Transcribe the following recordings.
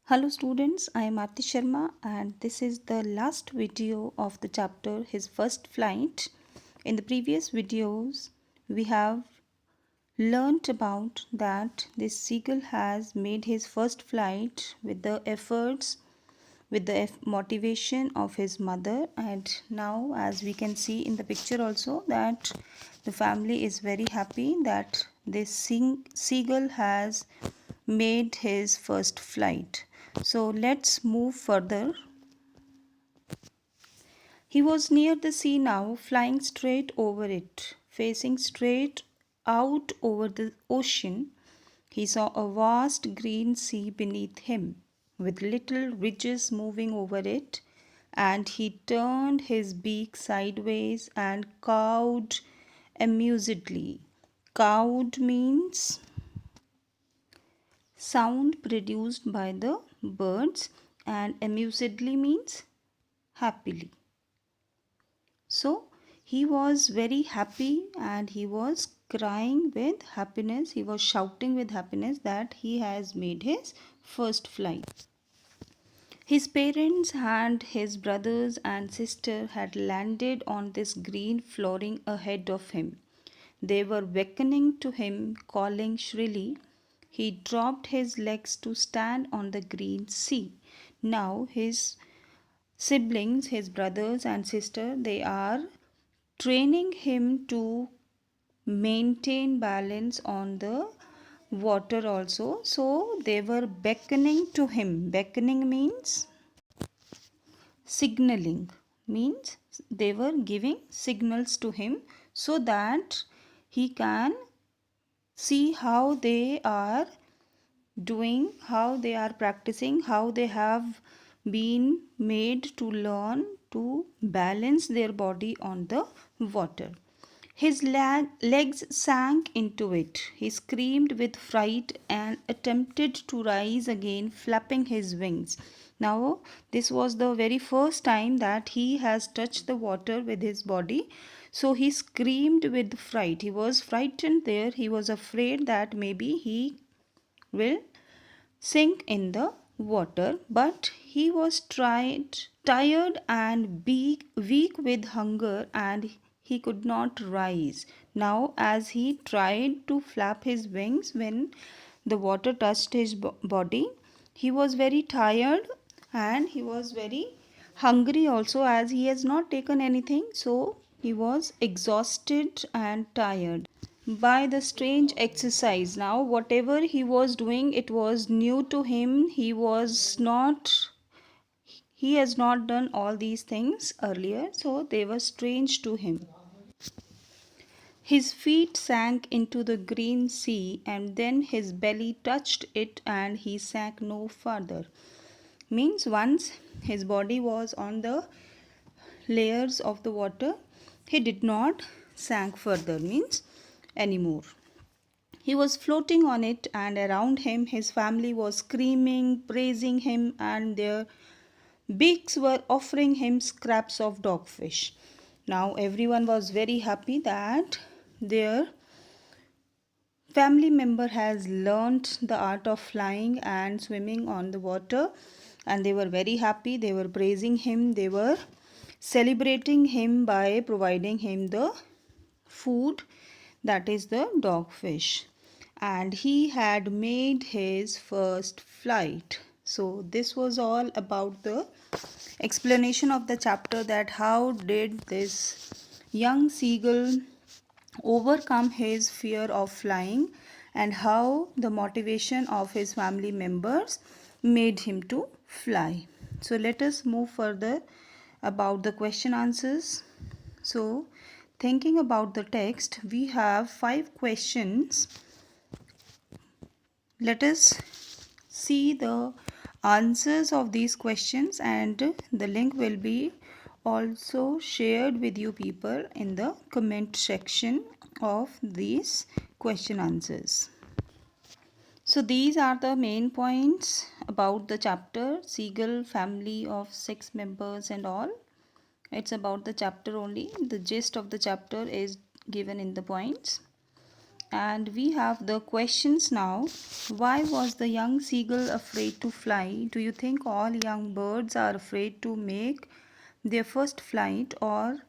Hello students, I am Aarti Sharma and this is the last video of the chapter His First Flight. In the previous videos, we have learnt about that this seagull has made his first flight with the efforts, with the motivation of his mother, and now as we can see in the picture also that the family is very happy that this seagull has made his first flight. So let's move further. He was near the sea now, flying straight over it, facing straight out over the ocean. He saw a vast green sea beneath him, with little ridges moving over it, and he turned his beak sideways and cawed amusedly. Cawed means sound produced by the birds, and amusedly means happily. So he was very happy and he was crying with happiness. He was shouting with happiness that he has made his first flight. His parents and his brothers and sister had landed on this green flooring ahead of him. They were beckoning to him, calling shrilly. He dropped his legs to stand on the green sea. Now his siblings, his brothers and sister, they are training him to maintain balance on the water also. So they were beckoning to him. Beckoning means signaling, means they were giving signals to him so that he can see how they are doing, how they are practicing, how they have been made to learn to balance their body on the water. His legs sank into it. He screamed with fright and attempted to rise again, flapping his wings. Now, this was the very first time that he has touched the water with his body. So he screamed with fright. He was frightened there. He was afraid that maybe he will sink in the water, but he was tired and weak with hunger, and he could not rise. Now, as he tried to flap his wings when the water touched his body, he was very tired and he was very hungry also, as he has not taken anything, so he was exhausted and tired by the strange exercise. Now whatever he was doing, it was new to him. He has not done all these things earlier, so they were strange to him. His feet sank into the green sea, and then his belly touched it and he sank no further. Means once his body was on the layers of the water, he did not sank further, means anymore. He was floating on it, and around him his family was screaming, praising him, and their beaks were offering him scraps of dogfish. Now everyone was very happy that their family member has learnt the art of flying and swimming on the water, and they were very happy. They were praising him, they were celebrating him by providing him the food, that is the dogfish, and he had made his first flight. So this was all about the explanation of the chapter, that how did this young seagull overcome his fear of flying and how the motivation of his family members made him to fly. So let us move further about the question answers. So thinking about the text, we have 5 questions. Let us see the answers of these questions, and the link will be also shared with you people in the comment section of these question answers. So these are the main points about the chapter Seagull family of 6 members and all. It's about the chapter only. The gist of the chapter is given in the points. And we have the questions now. Why was the young seagull afraid to fly? Do you think all young birds are afraid to make their first flight, or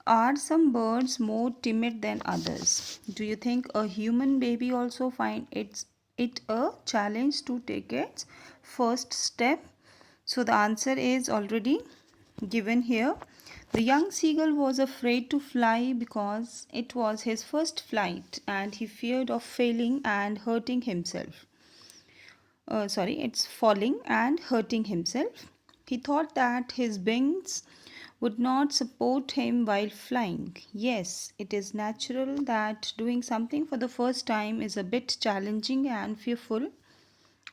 are some birds more timid than others? Do you think a human baby also finds it a challenge to take its first step? So the answer is already given here. The young seagull was afraid to fly because it was his first flight and he feared of failing and hurting himself. It's falling and hurting himself. He thought that his wings would not support him while flying. Yes, it is natural that doing something for the first time is a bit challenging and fearful.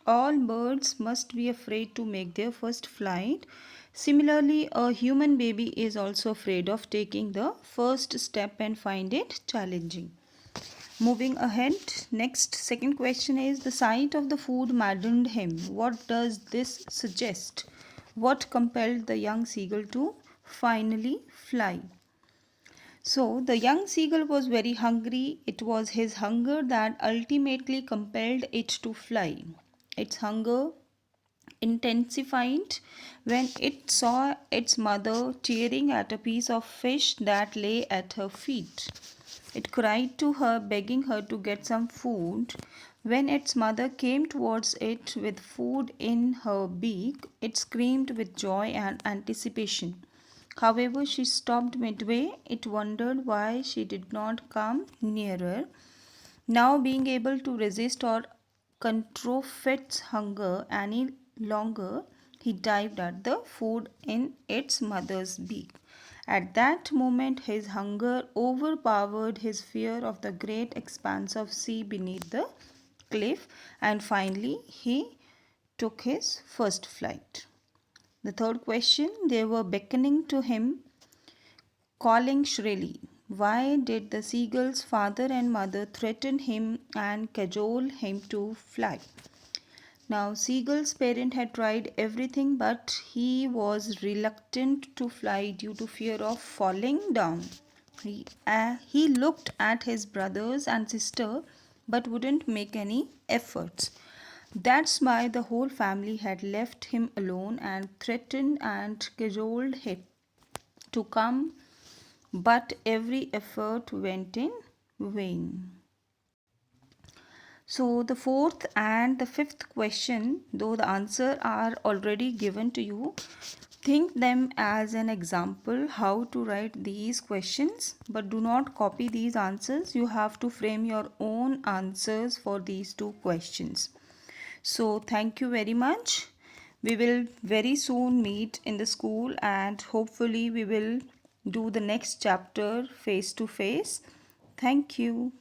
All birds must be afraid to make their first flight. Similarly, a human baby is also afraid of taking the first step and find it challenging. Moving ahead, next second question is, the sight of the food maddened him. What does this suggest? What compelled the young seagull to finally fly? So the young seagull was very hungry. It was his hunger that ultimately compelled it to fly. Its hunger intensified when it saw its mother tearing at a piece of fish that lay at her feet. It cried to her, begging her to get some food. When its mother came towards it with food in her beak, it screamed with joy and anticipation. However, she stopped midway. It wondered why she did not come nearer. Now, being able to resist or control its hunger any longer, he dived at the food in its mother's beak. At that moment, his hunger overpowered his fear of the great expanse of sea beneath the cliff, and finally, he took his first flight. The third question, they were beckoning to him, calling shrilly. Why did the seagull's father and mother threaten him and cajole him to fly? Now, Seagull's parent had tried everything, but he was reluctant to fly due to fear of falling down. He looked at his brothers and sister but wouldn't make any efforts. That's why the whole family had left him alone and threatened and cajoled him to come, but every effort went in vain. So the fourth and the fifth question, though the answer are already given to you, think them as an example how to write these questions, but do not copy these answers. You have to frame your own answers for these two questions. So thank you very much. We will very soon meet in the school and hopefully we will do the next chapter face to face. Thank you.